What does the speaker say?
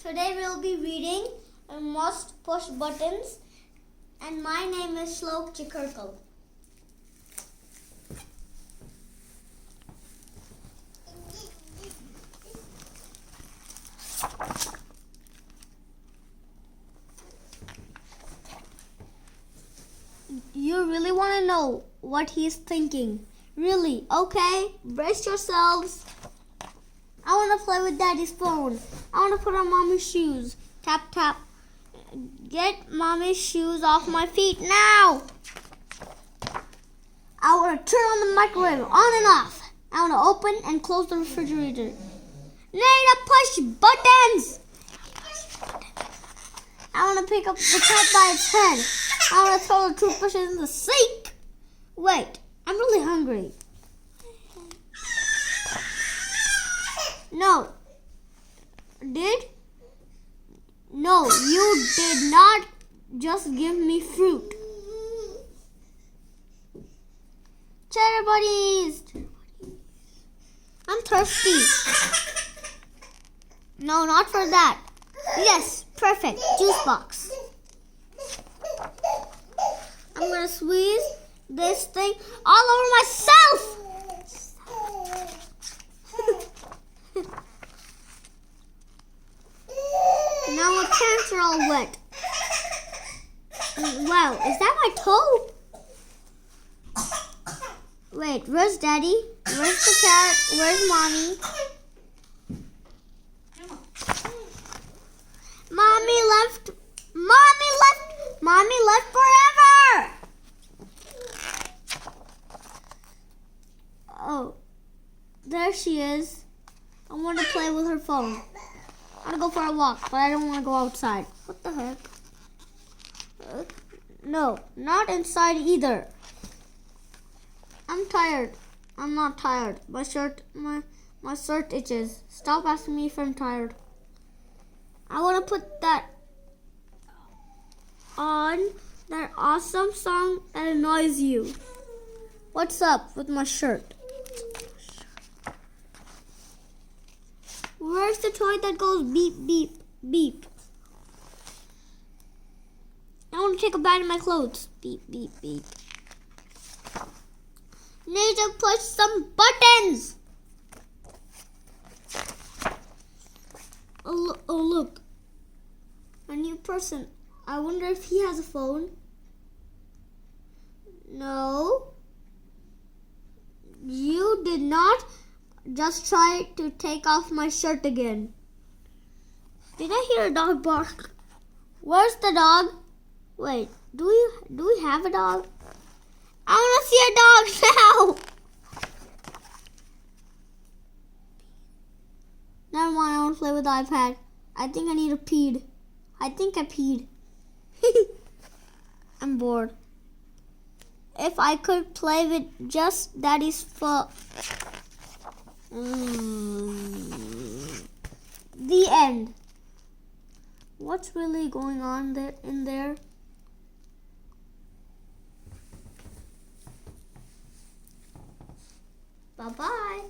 Today we'll be reading Must Push Buttons, and my name is Shlok Chikirkal. You really want to know what he's thinking? Really? Okay, brace yourselves. I want to play with Daddy's phone. I want to put on Mommy's shoes. Tap, tap. Get Mommy's shoes off my feet now. I want to turn on the microwave, on and off. I want to open and close the refrigerator. Need to push buttons. I want to pick up the cat by its head. I want to throw the toothbrushes in the sink. Wait, I'm really hungry. No. No, you did not just give me fruit. Cheddar buddies. I'm thirsty. No, not for that. Yes, perfect. Juice box. I'm going to squeeze this thing all over myself. Now my pants are all wet. Wow, is that my toe? Wait, where's Daddy? Where's the cat? Where's Mommy? Mommy left. Mommy left forever. Oh, there she is. I want to play with her phone. I want to go for a walk, but I don't want to go outside. What the heck? No, not inside either. I'm tired. I'm not tired. My shirt itches. Stop asking me if I'm tired. I want to put that on, that awesome song that annoys you. What's up with my shirt? Where's the toy that goes beep, beep, beep? I want to take a bite of my clothes. Beep, beep, beep. Need to push some buttons. Oh, look. A new person. I wonder if he has a phone. No. You did not just try to take off my shirt again. Did I hear a dog bark? Where's the dog? Wait, do we have a dog? I want to see a dog now. Never mind, I want to play with the iPad. I think I need to pee. I think I peed. I'm bored. If I could play with just Daddy's foot. The end. What's really going on in there? Bye-bye.